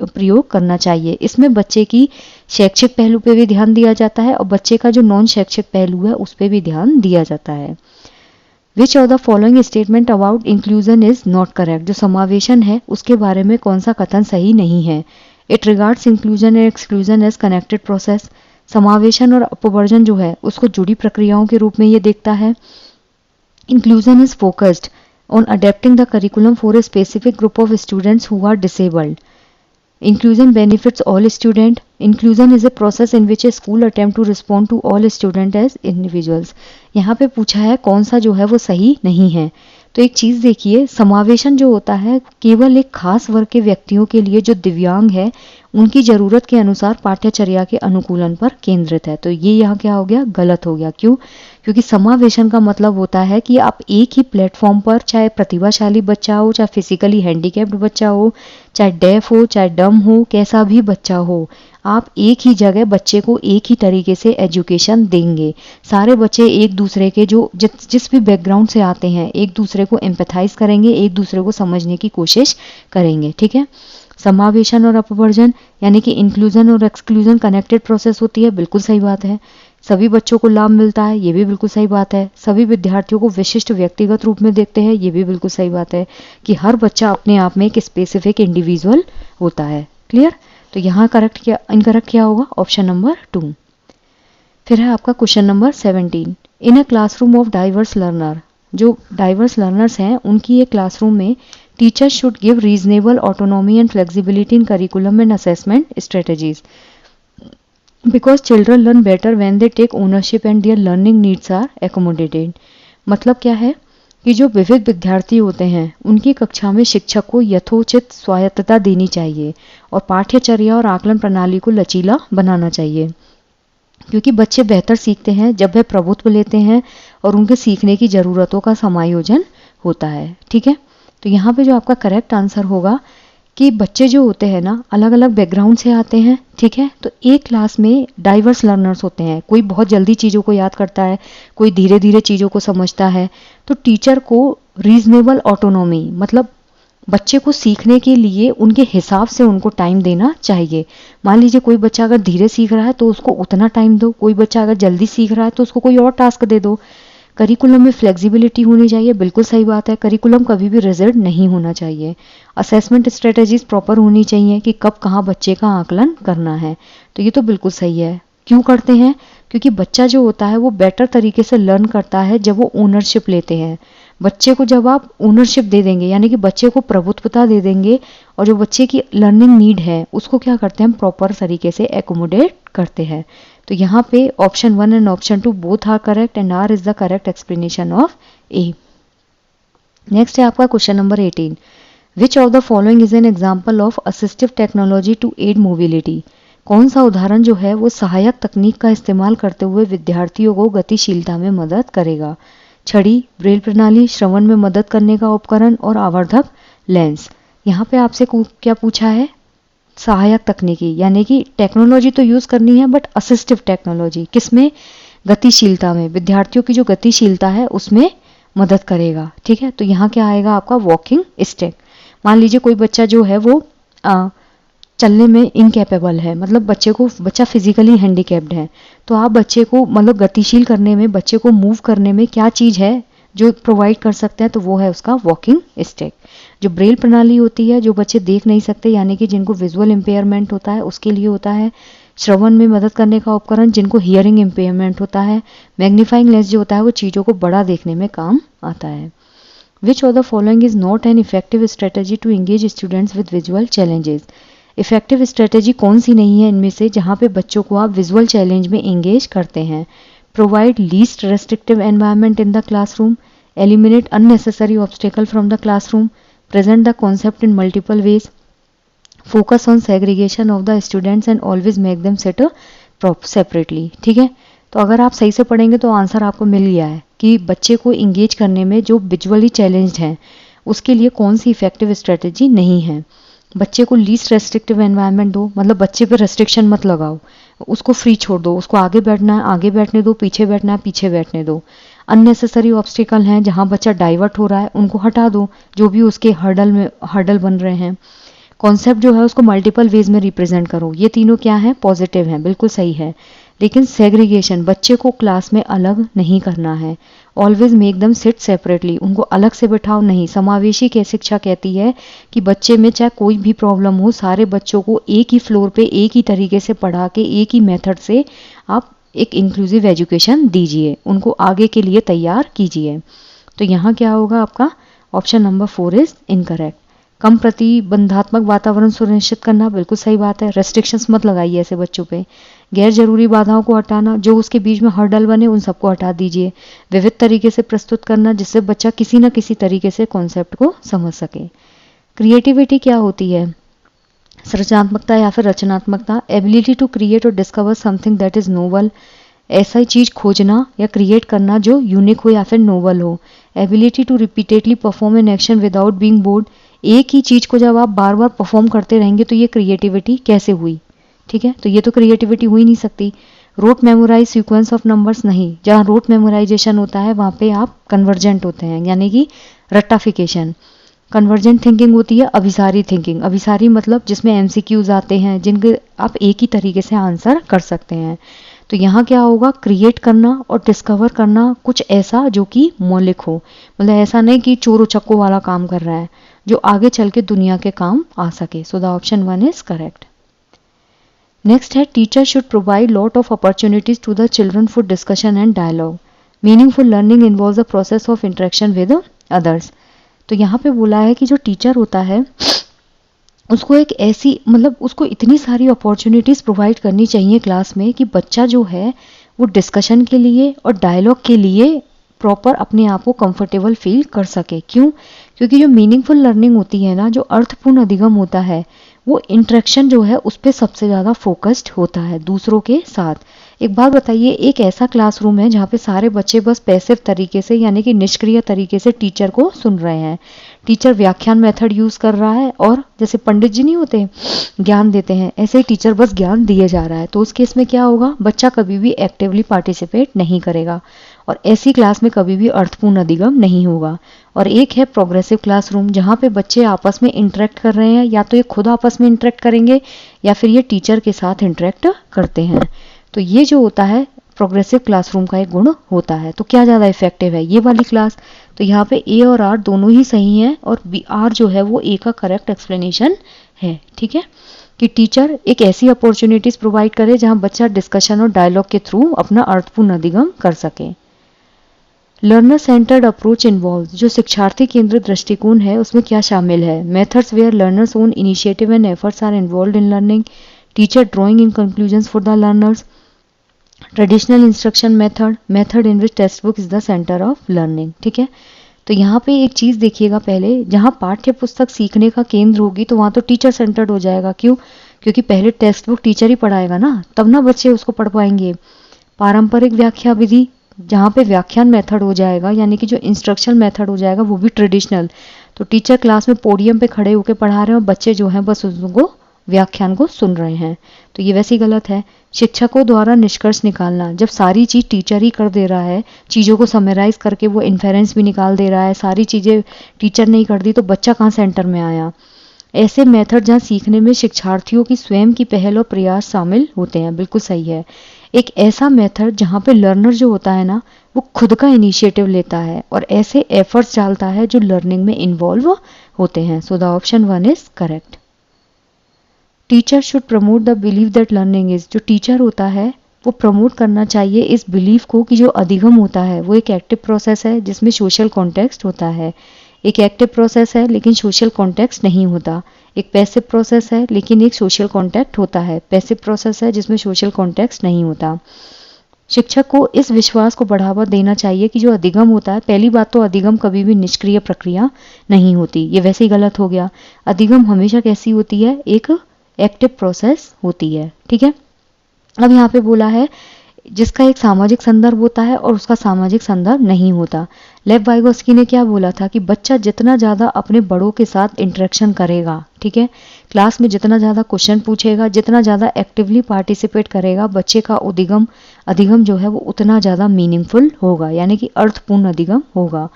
प्रयोग करना चाहिए। इसमें बच्चे की शैक्षिक पहलू पे भी ध्यान दिया जाता है और बच्चे का जो नॉन शैक्षिक पहलू है उस पर भी ध्यान दिया जाता है। Which of the following statement about inclusion is not correct. जो समावेशन है उसके बारे में कौन सा कथन सही नहीं है। It regards inclusion and exclusion as connected process. समावेशन और अपवर्जन जो है उसको जुड़ी प्रक्रियाओं के रूप में ये देखता है। Inclusion is focused on adapting the curriculum for a specific group of students who are disabled. Inclusion benefits all students. Inclusion is a process in which a school attempt to respond to all students as individuals. यहाँ पे पूछा है कौन सा जो है वो सही नहीं है। तो एक चीज़ देखिए, समावेशन जो होता है केवल एक खास वर्ग के व्यक्तियों के लिए जो दिव्यांग है उनकी ज़रूरत के अनुसार पाठ्यचर्या के अनुकूलन पर केंद्रित है। तो ये यहाँ क्या हो गया, गलत हो गया। क्यों? क्योंकि समावेशन का मतलब होता है कि आप एक ही प्लेटफॉर्म पर, चाहे प्रतिभाशाली बच्चा हो, चाहे फिजिकली हैंडीकैप्ड बच्चा हो, चाहे डेफ हो, चाहे डम हो, कैसा भी बच्चा हो, आप एक ही जगह बच्चे को एक ही तरीके से एजुकेशन देंगे। सारे बच्चे एक दूसरे के जो जिस भी बैकग्राउंड से आते हैं एक दूसरे को एम्पैथाइज करेंगे, एक दूसरे को समझने की कोशिश करेंगे, ठीक है। समावेशन और अपवर्जन यानी कि इंक्लूजन और एक्सक्लूजन कनेक्टेड प्रोसेस होती है, बिल्कुल सही बात है। सभी बच्चों को लाभ मिलता है, ये भी बिल्कुल सही बात है। सभी विद्यार्थियों को विशिष्ट व्यक्तिगत रूप में देखते हैं, ये भी बिल्कुल सही बात है कि हर बच्चा अपने आप में एक स्पेसिफिक इंडिविजुअल होता है। क्लियर? तो यहाँ इनकरेक्ट क्या होगा, ऑप्शन नंबर 2। फिर है आपका question number 17। In a classroom of diverse learner, जो डाइवर्स लर्नर्स हैं उनकी एक क्लासरूम में teacher should give reasonable autonomy and flexibility in curriculum and assessment strategies because children learn better when they take ownership and their learning needs are accommodated. मतलब क्या है कि जो विविध विद्यार्थी होते हैं उनकी कक्षा में शिक्षक को यथोचित स्वायत्तता देनी चाहिए और पाठ्यचर्या और आकलन प्रणाली को लचीला बनाना चाहिए, क्योंकि बच्चे बेहतर सीखते हैं जब वे प्रभुत्व लेते हैं और उनके सीखने की ज़रूरतों का समायोजन होता है, ठीक है। तो यहाँ पे जो आपका करेक्ट आंसर होगा कि बच्चे जो होते हैं ना अलग अलग बैकग्राउंड से आते हैं, ठीक है। तो एक क्लास में डाइवर्स लर्नर्स होते हैं, कोई बहुत जल्दी चीज़ों को याद करता है, कोई धीरे धीरे चीज़ों को समझता है। तो टीचर को रीजनेबल ऑटोनॉमी, मतलब बच्चे को सीखने के लिए उनके हिसाब से उनको टाइम देना चाहिए। मान लीजिए कोई बच्चा अगर धीरे सीख रहा है तो उसको उतना टाइम दो, कोई बच्चा अगर जल्दी सीख रहा है तो उसको कोई और टास्क दे दो। करिकुलम में फ्लेक्सिबिलिटी होनी चाहिए, बिल्कुल सही बात है। करिकुलम कभी भी रिजिड नहीं होना चाहिए। असेसमेंट स्ट्रेटजीज प्रॉपर होनी चाहिए कि कब कहाँ बच्चे का आकलन करना है। तो ये तो बिल्कुल सही है। क्यों करते हैं? क्योंकि बच्चा जो होता है वो बेटर तरीके से लर्न करता है जब वो ओनरशिप लेते हैं। बच्चे को जब आप ओनरशिप दे देंगे, यानी कि बच्चे को प्रभुत्वता दे देंगे, और जो बच्चे की लर्निंग नीड है उसको क्या करते हैं, हम प्रॉपर तरीके से एकोमोडेट करते हैं। तो यहाँ पे option 1 and option 2 both are correct and R is the correct explanation of A. Next है आपका question number 18। Which of the following is an example of assistive technology to aid mobility? कौन सा उदाहरण जो है वो सहायक तकनीक का इस्तेमाल करते हुए विद्यार्थियों को गतिशीलता में मदद करेगा? छड़ी, ब्रेल प्रणाली, श्रवण में मदद करने का उपकरण और आवर्धक लेंस। यहाँ पे आपसे क्या पूछा है? सहायक तकनीकी, यानी कि टेक्नोलॉजी तो यूज करनी है बट असिस्टिव टेक्नोलॉजी किसमें? गतिशीलता में। विद्यार्थियों की जो गतिशीलता है उसमें मदद करेगा, ठीक है। तो यहाँ क्या आएगा आपका? Walking stick. मान लीजिए कोई बच्चा जो है वो चलने में इनकेपेबल है, मतलब बच्चा फिजिकली हैंडीकैप्ड है, तो आप बच्चे को मतलब गतिशील करने में, बच्चे को मूव करने में क्या चीज़ है जो प्रोवाइड कर सकते हैं? तो वो है उसका वॉकिंग स्टिक। जो ब्रेल प्रणाली होती है, जो बच्चे देख नहीं सकते यानी कि जिनको विजुअल इम्पेयरमेंट होता है उसके लिए होता है। श्रवण में मदद करने का उपकरण जिनको हियरिंग इम्पेयरमेंट होता है। मैग्नीफाइंग लेंस जो होता है वो चीज़ों को बड़ा देखने में काम आता है। Which of the following is not an effective strategy to engage students with visual challenges? Effective strategy कौन सी नहीं है इनमें से जहाँ पे बच्चों को आप विजुअल चैलेंज में एंगेज करते हैं? Provide least restrictive environment in the classroom, eliminate unnecessary obstacle from the classroom, present the concept in multiple ways, focus on segregation of the students and always make them sit separately. ठीक है, तो अगर आप सही से पढ़ेंगे तो answer आपको मिल गया है कि बच्चे को इंगेज करने में जो विजुअली चैलेंज्ड है उसके लिए कौन सी इफेक्टिव स्ट्रेटेजी नहीं है। बच्चे को लीस्ट रेस्ट्रिक्टिव एनवायरनमेंट दो, मतलब बच्चे पे रेस्ट्रिक्शन मत लगाओ, उसको फ्री छोड़ दो, उसको आगे बैठना है आगे बैठने दो, पीछे बैठना है पीछे बैठने दो। अननेसेसरी ऑब्स्टिकल हैं जहां बच्चा डाइवर्ट हो रहा है उनको हटा दो, जो भी उसके हर्डल बन रहे हैं। कॉन्सेप्ट जो है उसको मल्टीपल वेज में रिप्रेजेंट करो, ये तीनों क्या है? पॉजिटिव हैं, बिल्कुल सही है। लेकिन सेग्रीगेशन, बच्चे को क्लास में अलग नहीं करना है। Always make them sit separately, उनको अलग से बिठाओ नहीं। समावेशी की शिक्षा कहती है कि बच्चे में चाहे कोई भी प्रॉब्लम हो, सारे बच्चों को एक ही फ्लोर पे एक ही तरीके से पढ़ा के एक ही मेथड से आप एक इंक्लूसिव एजुकेशन दीजिए, उनको आगे के लिए तैयार कीजिए। तो यहाँ क्या होगा आपका? Option number 4 is incorrect. कम प्रतिबंधात्मक वातावरण सुनिश्चित करना, बिल्कुल सही बात है। रेस्ट्रिक्शंस मत लगाइए ऐसे बच्चों पे। गैर जरूरी बाधाओं को हटाना, जो उसके बीच में हर्डल बने उन सबको हटा दीजिए। विविध तरीके से प्रस्तुत करना जिससे बच्चा किसी न किसी तरीके से कॉन्सेप्ट को समझ सके। क्रिएटिविटी क्या होती है? सृजनात्मकता या फिर रचनात्मकता। एबिलिटी टू क्रिएट और discover something that is novel, ऐसा चीज खोजना या क्रिएट करना जो यूनिक हो या फिर नोवल हो। Ability to repeatedly perform an action without being bored, एक ही चीज को जब आप बार बार परफॉर्म करते रहेंगे तो ये क्रिएटिविटी कैसे हुई? ठीक है, तो ये तो क्रिएटिविटी हो ही नहीं सकती। Rote memorise sequence of numbers नहीं, जहाँ रोट मेमोराइजेशन होता है वहाँ पे आप कन्वर्जेंट होते हैं, यानी कि रट्टाफिकेशन। कन्वर्जेंट थिंकिंग होती है अभिसारी थिंकिंग। अभिसारी मतलब जिसमें एमसीक्यूज आते हैं जिनके आप एक ही तरीके से आंसर कर सकते हैं। तो यहाँ क्या होगा? क्रिएट करना और डिस्कवर करना कुछ ऐसा जो कि मौलिक हो, मतलब ऐसा नहीं कि चोरों चक्कों वाला काम कर रहा है, जो आगे चल के दुनिया के काम आ सके। So the option 1 is correct. Next है teacher should provide lot of opportunities to the children for discussion and dialogue. Meaningful learning involves the process of interaction with others. तो यहाँ पे बोला है कि जो टीचर होता है उसको एक ऐसी, मतलब उसको इतनी सारी अपॉर्चुनिटीज प्रोवाइड करनी चाहिए क्लास में कि बच्चा जो है वो डिस्कशन के लिए और डायलॉग के लिए प्रॉपर अपने आप को कंफर्टेबल फील कर सके। क्यों? क्योंकि जो मीनिंगफुल लर्निंग होती है ना, जो अर्थपूर्ण अधिगम होता है, वो इंटरेक्शन जो है उस पर सबसे ज़्यादा फोकस्ड होता है दूसरों के साथ। एक बात बताइए, एक ऐसा क्लासरूम है जहाँ पे सारे बच्चे बस पैसिव तरीके से यानी कि निष्क्रिय तरीके से टीचर को सुन रहे हैं। टीचर व्याख्यान मेथड यूज कर रहा है और जैसे पंडित जी नहीं होते ज्ञान देते हैं, ऐसे ही टीचर बस ज्ञान दिए जा रहा है, तो उस केस में क्या होगा, बच्चा कभी भी एक्टिवली पार्टिसिपेट नहीं करेगा और ऐसी क्लास में कभी भी अर्थपूर्ण अधिगम नहीं होगा। और एक है प्रोग्रेसिव क्लासरूम, जहाँ पे बच्चे आपस में इंटरेक्ट कर रहे हैं, या तो ये खुद आपस में इंटरेक्ट करेंगे या फिर ये टीचर के साथ इंटरेक्ट करते हैं। तो ये जो होता है प्रोग्रेसिव क्लासरूम का एक गुण होता है। तो क्या ज़्यादा इफेक्टिव है, ये वाली क्लास? तो यहाँ पे ए और आर दोनों ही सही हैं और बी आर जो है वो ए का करेक्ट एक्सप्लेनेशन है। ठीक है, कि टीचर एक ऐसी अपॉर्चुनिटीज प्रोवाइड करे जहाँ बच्चा डिस्कशन और डायलॉग के थ्रू अपना अर्थपूर्ण अधिगम कर सके। लर्नर सेंटर्ड अप्रोच इन्वॉल्व, जो शिक्षार्थी केंद्रित दृष्टिकोण है उसमें क्या शामिल है? Methods where learners own initiative and efforts are involved in learning, teacher drawing in conclusions for the learners, traditional instruction method, method in which text book is the centre of learning. ठीक है, तो यहाँ पे एक चीज देखिएगा, पहले जहाँ पाठ्य पुस्तक सीखने का केंद्र होगी तो वहाँ तो टीचर सेंटर्ड हो जाएगा। क्यों? क्योंकि पहले टेक्स्ट बुक टीचर ही पढ़ाएगा ना, तब ना बच्चे उसको पढ़ पाएंगे। पारंपरिक व्याख्या विधि, जहाँ पे व्याख्यान मेथड हो जाएगा, यानी कि जो इंस्ट्रक्शन मेथड हो जाएगा वो भी ट्रेडिशनल, तो टीचर क्लास में पोडियम पे खड़े होकर पढ़ा रहे हैं और बच्चे जो हैं बस उनको व्याख्यान को सुन रहे हैं, तो ये वैसे ही गलत है। शिक्षकों द्वारा निष्कर्ष निकालना, जब सारी चीज टीचर ही कर दे रहा है, चीजों को समराइज करके वो इन्फेरेंस भी निकाल दे रहा है, सारी चीजें टीचर नहीं कर दी, तो बच्चा कहाँ सेंटर में आया? ऐसे मेथड जहाँ सीखने में शिक्षार्थियों की स्वयं की पहल और प्रयास शामिल होते हैं, बिल्कुल सही है। एक ऐसा मेथड जहाँ पे लर्नर जो होता है ना वो खुद का इनिशिएटिव लेता है और ऐसे एफर्ट्स डालता है जो लर्निंग में इन्वॉल्व होते हैं। सो the option 1 is correct. Teacher should promote the believe that learning is, जो टीचर होता है वो प्रमोट करना चाहिए इस बिलीफ को कि जो अधिगम होता है वो एक एक्टिव प्रोसेस है जिसमें सोशल कॉन्टेक्स्ट होता है। एक एक्टिव प्रोसेस है लेकिन सोशल कॉन्टेक्स्ट नहीं होता। एक पैसिव प्रोसेस है लेकिन एक सोशल कॉन्टेक्ट होता है। पैसिव प्रोसेस है जिसमें सोशल कॉन्टेक्स्ट नहीं होता। शिक्षक को इस विश्वास को बढ़ावा देना चाहिए कि जो अधिगम होता है, पहली बात तो अधिगम कभी भी निष्क्रिय प्रक्रिया नहीं होती, ये वैसे ही गलत हो गया। अधिगम हमेशा कैसी होती है? एक एक्टिव प्रोसेस होती है। ठीक है, अब यहाँ पे बोला है जिसका एक सामाजिक संदर्भ होता है और उसका सामाजिक संदर्भ नहीं होता। लेव वाइगोस्की ने क्या बोला था कि बच्चा जितना ज़्यादा अपने बड़ों के साथ इंटरेक्शन करेगा, ठीक है, क्लास में जितना ज़्यादा क्वेश्चन पूछेगा, जितना ज़्यादा एक्टिवली पार्टिसिपेट करेगा, बच्चे का अधिगम जो है वो उतना ज़्यादा मीनिंगफुल होगा, यानी कि अर्थपूर्ण अधिगम होगा।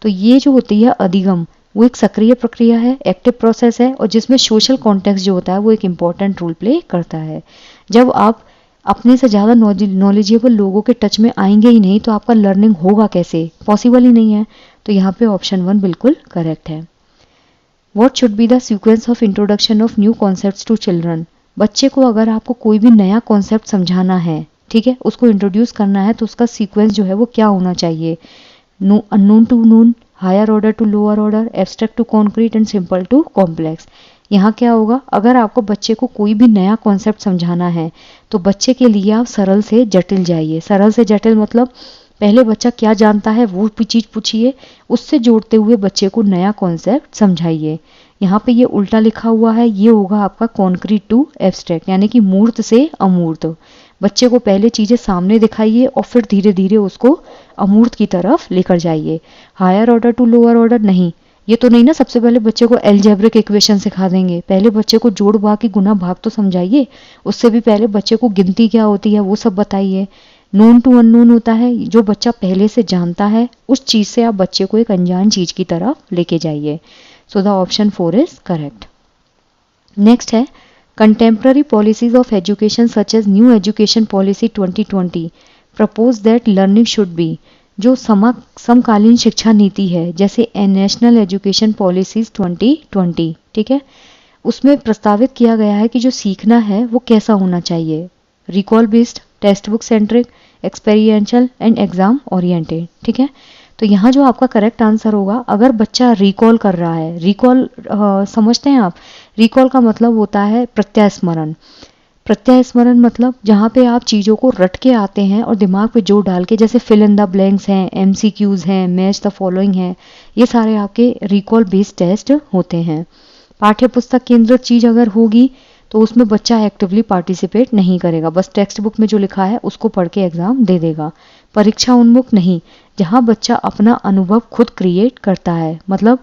तो ये जो होती है अधिगम, वो एक सक्रिय प्रक्रिया है, एक्टिव प्रोसेस है और जिसमें सोशल कॉन्टेक्स्ट जो होता है वो एक इम्पॉर्टेंट रोल प्ले करता है। जब आप अपने से ज़्यादा नॉलेजेबल लोगों के टच में आएंगे ही नहीं तो आपका लर्निंग होगा कैसे? पॉसिबल ही नहीं है। तो यहाँ पे ऑप्शन 1 बिल्कुल करेक्ट है। What should be the sequence of introduction of new concepts to children? बच्चे को अगर आपको कोई भी नया कॉन्सेप्ट समझाना है, ठीक है, उसको इंट्रोड्यूस करना है, तो उसका सीक्वेंस जो है वो क्या होना चाहिए? Unknown to known, higher order to lower order, abstract to concrete and simple to complex. यहाँ क्या होगा? अगर आपको बच्चे को कोई भी नया कॉन्सेप्ट समझाना है तो बच्चे के लिए आप सरल से जटिल जाइए। सरल से जटिल मतलब पहले बच्चा क्या जानता है वो चीज पूछिए, उससे जोड़ते हुए बच्चे को नया कॉन्सेप्ट समझाइए। यहाँ पे ये उल्टा लिखा हुआ है, ये होगा आपका कॉन्क्रीट टू एब्स्ट्रैक्ट, यानी कि मूर्त से अमूर्त। बच्चे को पहले चीजें सामने दिखाइए और फिर धीरे धीरे उसको अमूर्त की तरफ लेकर जाइए। Higher order to lower order नहीं, ये तो नहीं ना सबसे पहले बच्चे को एल्जेब्रिक इक्वेशन सिखा देंगे। पहले बच्चे को जोड़ भाग की गुना भाग तो समझाइए, उससे भी पहले बच्चे को गिनती क्या होती है वो सब बताइए। नोन टू अननोन होता है, जो बच्चा पहले से जानता है उस चीज से आप बच्चे को एक अनजान चीज की तरफ लेके जाइए। So the option 4 is correct. Next है contemporary policies of education such as new education policy 2020 propose that learning should be. जो समकालीन शिक्षा नीति है जैसे नेशनल एजुकेशन पॉलिसीज 2020, ठीक है, उसमें प्रस्तावित किया गया है कि जो सीखना है वो कैसा होना चाहिए? Recall based, text book centric, experiential and exam oriented. ठीक है, तो यहाँ जो आपका करेक्ट आंसर होगा, अगर बच्चा रिकॉल कर रहा है, रिकॉल समझते हैं आप? रिकॉल का मतलब होता है प्रत्यास्मरण। प्रत्यास्मरण मतलब जहाँ पे आप चीज़ों को रट के आते हैं और दिमाग पे जोर डाल के, जैसे फिल इन द ब्लैंक्स हैं, MCQs हैं, मैच द फॉलोइंग हैं, ये सारे आपके रिकॉल बेस्ड टेस्ट होते हैं। पाठ्य पुस्तक केंद्रित चीज़ अगर होगी तो उसमें बच्चा एक्टिवली पार्टिसिपेट नहीं करेगा, बस टेक्स्ट बुक में जो लिखा है उसको पढ़ के एग्जाम दे देगा। परीक्षा उन्मुख नहीं, जहाँ बच्चा अपना अनुभव खुद क्रिएट करता है, मतलब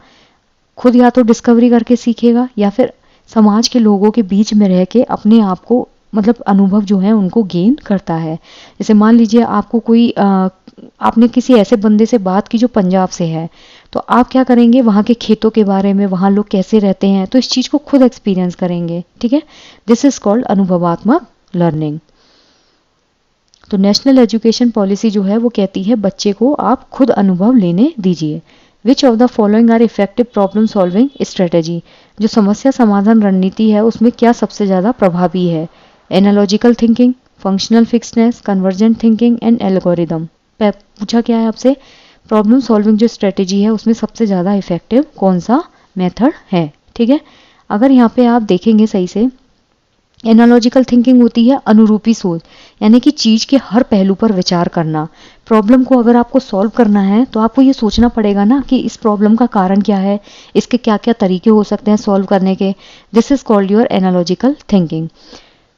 खुद या तो डिस्कवरी करके सीखेगा या फिर समाज के लोगों के बीच में रह के अपने आप को मतलब अनुभव जो है उनको गेन करता है। जैसे मान लीजिए आपको कोई आपने किसी ऐसे बंदे से बात की जो पंजाब से है, तो आप क्या करेंगे, वहाँ के खेतों के बारे में, वहाँ लोग कैसे रहते हैं, तो इस चीज़ को खुद एक्सपीरियंस करेंगे। ठीक है, दिस इज कॉल्ड अनुभवात्मक लर्निंग। तो नेशनल एजुकेशन पॉलिसी जो है वो कहती है बच्चे को आप खुद अनुभव लेने दीजिए। Which of the following are effective problem solving strategy, जो समस्या समाधान रणनीति है उसमें क्या सबसे ज़्यादा प्रभावी है। Analogical thinking, functional fixedness, convergent thinking and algorithm. पूछा क्या है आपसे, प्रॉब्लम सॉल्विंग जो स्ट्रेटेजी है उसमें सबसे ज़्यादा इफेक्टिव कौन सा मेथड है। ठीक है, अगर यहाँ पे आप देखेंगे सही से, एनालॉजिकल थिंकिंग होती है अनुरूपी सोच, यानी कि चीज़ के हर पहलू पर विचार करना। प्रॉब्लम को अगर आपको सॉल्व करना है तो आपको ये सोचना पड़ेगा ना कि इस प्रॉब्लम का कारण क्या है, इसके क्या क्या तरीके हो सकते हैं सॉल्व करने के। This is called your analogical thinking.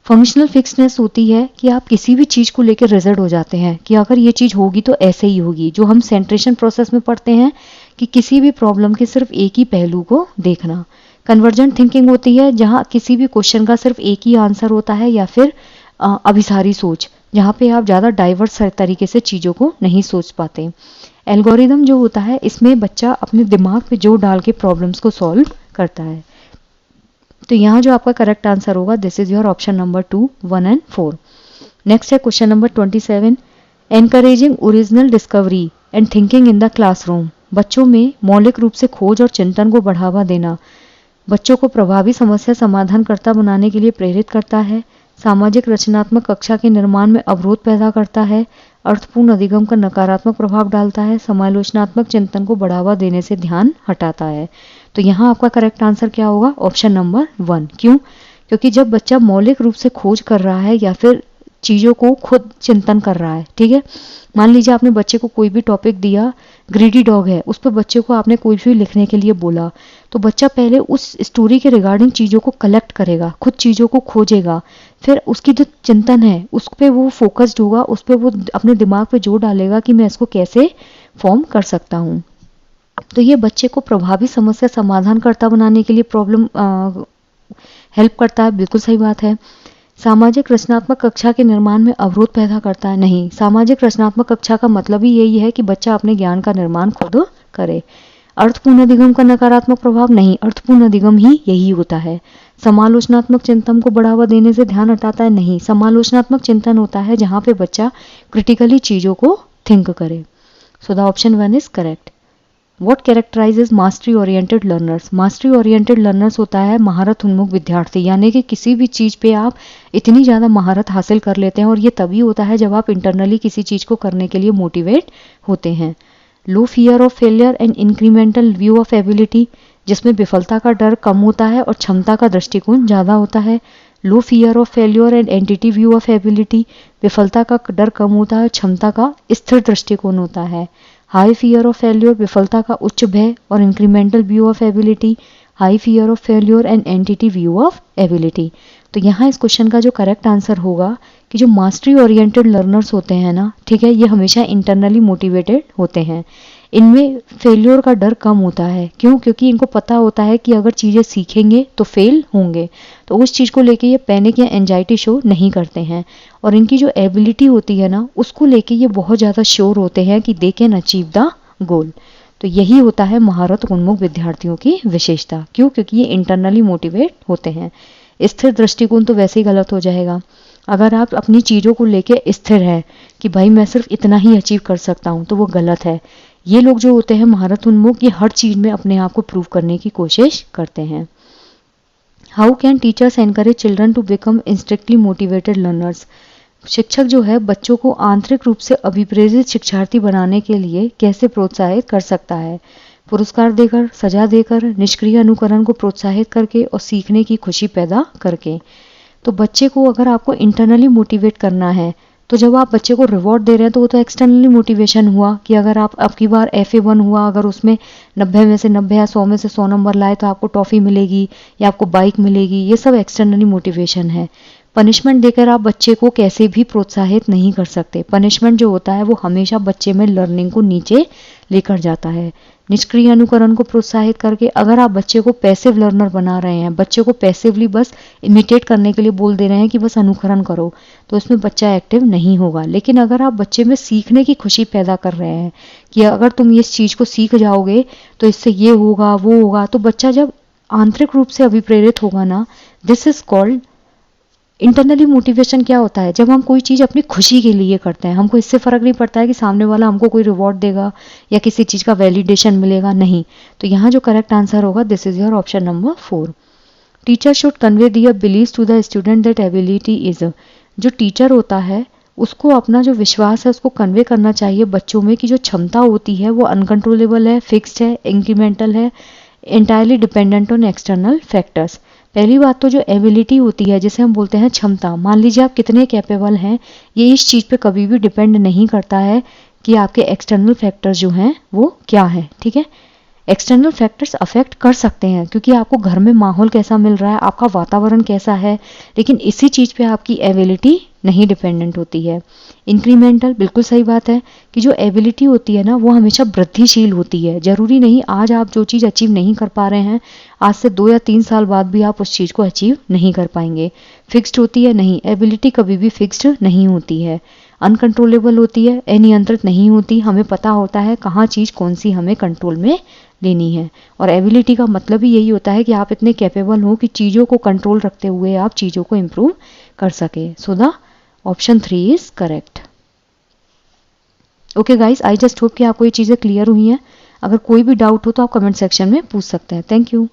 Functional fixedness होती है कि आप किसी भी चीज़ को लेकर रिजल्ट हो जाते हैं कि अगर ये चीज़ होगी तो ऐसे ही होगी, जो हम सेंट्रेशन प्रोसेस में पढ़ते हैं कि किसी भी प्रॉब्लम के सिर्फ एक ही पहलू को देखना। कन्वर्जेंट थिंकिंग होती है जहाँ किसी भी क्वेश्चन का सिर्फ एक ही आंसर होता है, या फिर अभिसारी सोच, जहाँ पे आप ज़्यादा डाइवर्स तरीके से चीज़ों को नहीं सोच पाते। एल्गोरिदम जो होता है इसमें बच्चा अपने दिमाग पे जोर डाल के प्रॉब्लम्स को सॉल्व करता है। तो यहाँ जो आपका करेक्ट आंसर होगा this is your option number 2, 1 and 4। Next है question number 27, encouraging original discovery and thinking in the classroom. बच्चों में मौलिक रूप से खोज और चिंतन को बढ़ावा देना बच्चों को प्रभावी समस्या समाधानकर्ता बनाने के लिए प्रेरित करता है। सामाजिक रचनात्मक कक्षा के निर्माण में अवरोध पैदा करता है। अर्थपूर्ण अधिगम का नकारात्मक प्रभाव डालता है। समालोचनात्मक चिंतन को बढ़ावा देने से ध्यान हटाता है। तो यहाँ आपका करेक्ट आंसर क्या होगा, ऑप्शन नंबर 1। क्यों? क्योंकि जब बच्चा मौलिक रूप से खोज कर रहा है या फिर चीज़ों को खुद चिंतन कर रहा है, ठीक है, मान लीजिए आपने बच्चे को कोई भी टॉपिक दिया, ग्रीडी डॉग है, उस पर बच्चे को आपने कोई भी लिखने के लिए बोला, तो बच्चा पहले उस स्टोरी के रिगार्डिंग चीज़ों को कलेक्ट करेगा, खुद चीज़ों को खोजेगा, फिर उसकी जो चिंतन है उस पर वो फोकस्ड होगा, उस पर वो अपने दिमाग पे जोर डालेगा कि मैं इसको कैसे फॉर्म कर सकता हूँ। तो ये बच्चे को प्रभावी समस्या समाधानकर्ता बनाने के लिए प्रॉब्लम हेल्प करता है, बिल्कुल सही बात है। सामाजिक रचनात्मक कक्षा के निर्माण में अवरोध पैदा करता है, नहीं, सामाजिक रचनात्मक कक्षा का मतलब ही यही है कि बच्चा अपने ज्ञान का निर्माण खुद करे। अर्थपूर्ण अधिगम का नकारात्मक प्रभाव, नहीं, अर्थपूर्ण अधिगम ही यही होता है। समालोचनात्मक चिंतन को बढ़ावा देने से ध्यान हटाता है, नहीं, समालोचनात्मक चिंतन होता है जहाँ पे बच्चा क्रिटिकली चीज़ों को थिंक करे। सो the option 1 is correct. What characterizes mastery oriented learners? Mastery oriented learners होता है महारत उन्मुख विद्यार्थी, यानी कि किसी भी चीज़ पे आप इतनी ज़्यादा महारत हासिल कर लेते हैं, और ये तभी होता है जब आप इंटरनली किसी चीज़ को करने के लिए मोटिवेट होते हैं। Low fear of failure and incremental view of ability, जिसमें विफलता का डर कम होता है और क्षमता का दृष्टिकोण ज़्यादा होता है। Low fear of failure and entity view of ability, विफलता का डर कम होता है, क्षमता का स्थिर दृष्टिकोण होता है। हाई फियर ऑफ फेल्योर, विफलता का उच्च भय, और incremental view of ability, high fear of failure and entity view of ability. तो यहाँ इस क्वेश्चन का जो करेक्ट आंसर होगा कि जो मास्टरी ओरिएंटेड लर्नर्स होते हैं ना, ठीक है, ये हमेशा इंटरनली मोटिवेटेड होते हैं। इनमें फेल्योर का डर कम होता है, क्यों? क्योंकि इनको पता होता है कि अगर चीज़ें सीखेंगे तो फेल होंगे, तो उस चीज़ को लेके ये पैनिक या एंजाइटी शो नहीं करते हैं। और इनकी जो एबिलिटी होती है ना, उसको लेके ये बहुत ज़्यादा श्योर होते हैं कि they can achieve the goal. तो यही होता है महारत उन्मुख विद्यार्थियों की विशेषता। क्यों? क्योंकि ये इंटरनली मोटिवेट होते हैं। स्थिर दृष्टिकोण तो वैसे ही गलत हो जाएगा। अगर आप अपनी चीज़ों को लेके स्थिर है कि भाई मैं सिर्फ इतना ही अचीव कर सकता हूँ, तो वो गलत है। ये लोग जो होते हैं महारत उन्मुख, ये हर चीज़ में अपने आप को प्रूव करने की कोशिश करते हैं। How can teachers encourage children to become इंस्ट्रिक्टली मोटिवेटेड लर्नर्स? शिक्षक जो है बच्चों को आंतरिक रूप से अभिप्रेरित शिक्षार्थी बनाने के लिए कैसे प्रोत्साहित कर सकता है? पुरस्कार देकर, सजा देकर, निष्क्रिय अनुकरण को प्रोत्साहित करके और सीखने की खुशी पैदा करके। तो बच्चे को अगर आपको इंटरनली मोटिवेट करना है, तो जब आप बच्चे को रिवॉर्ड दे रहे हैं तो वो तो एक्सटर्नली मोटिवेशन हुआ कि अगर आप आपकी बार FA1 हुआ, अगर उसमें 90 में से 90 या 100 में से 100 नंबर लाए तो आपको टॉफ़ी मिलेगी या आपको बाइक मिलेगी, ये सब एक्सटर्नली मोटिवेशन है। पनिशमेंट देकर आप बच्चे को कैसे भी प्रोत्साहित नहीं कर सकते। पनिशमेंट जो होता है वो हमेशा बच्चे में लर्निंग को नीचे लेकर जाता है। निष्क्रिय अनुकरण को प्रोत्साहित करके। अगर आप बच्चे को पैसिव लर्नर बना रहे हैं, बच्चे को पैसिवली बस इमिटेट करने के लिए बोल दे रहे हैं कि बस अनुकरण करो, तो इसमें बच्चा एक्टिव नहीं होगा। लेकिन अगर आप बच्चे में सीखने की खुशी पैदा कर रहे हैं कि अगर तुम इस चीज़ को सीख जाओगे तो इससे ये होगा वो होगा, तो बच्चा जब आंतरिक रूप से अभिप्रेरित होगा ना, this is called internally motivation. क्या होता है, जब हम कोई चीज़ अपनी खुशी के लिए करते हैं, हमको इससे फ़र्क नहीं पड़ता है कि सामने वाला हमको कोई रिवॉर्ड देगा या किसी चीज़ का वैलिडेशन मिलेगा, नहीं। तो यहाँ जो करेक्ट आंसर होगा, this is your option number 4। Teacher should convey their beliefs to the student that ability is. जो टीचर होता है उसको अपना जो विश्वास है उसको कन्वे करना चाहिए बच्चों में कि जो क्षमता होती है वो अनकंट्रोलेबल है, फिक्स्ड है, इंक्रीमेंटल है, entirely dependent on external factors. पहली बात तो जो एबिलिटी होती है, जिसे हम बोलते हैं क्षमता, मान लीजिए आप कितने कैपेबल हैं, ये इस चीज़ पे कभी भी डिपेंड नहीं करता है कि आपके एक्सटर्नल फैक्टर्स जो हैं वो क्या है, ठीक है। एक्सटर्नल फैक्टर्स अफेक्ट कर सकते हैं क्योंकि आपको घर में माहौल कैसा मिल रहा है, आपका वातावरण कैसा है, लेकिन इसी चीज़ पे आपकी एबिलिटी नहीं डिपेंडेंट होती है। इंक्रीमेंटल, बिल्कुल सही बात है कि जो एबिलिटी होती है ना वो हमेशा वृद्धिशील होती है। जरूरी नहीं आज आप जो चीज़ अचीव नहीं कर पा रहे हैं, आज से 2 या 3 साल बाद भी आप उस चीज़ को अचीव नहीं कर पाएंगे। फिक्स्ड होती है, नहीं, एबिलिटी कभी भी फिक्स्ड नहीं होती है। अनकंट्रोलेबल होती है, अनियंत्रित नहीं होती, हमें पता होता है कहाँ चीज़ कौन सी हमें कंट्रोल में लेनी है। और एबिलिटी का मतलब ही यही होता है कि आप इतने कैपेबल हो कि चीज़ों को कंट्रोल रखते हुए आप चीज़ों को इम्प्रूव कर सके। So the option 3 is correct. Okay guys, I just hope कि आपको ये चीज़ें क्लियर हुई हैं। अगर कोई भी डाउट हो तो आप कमेंट सेक्शन में पूछ सकते हैं। Thank you.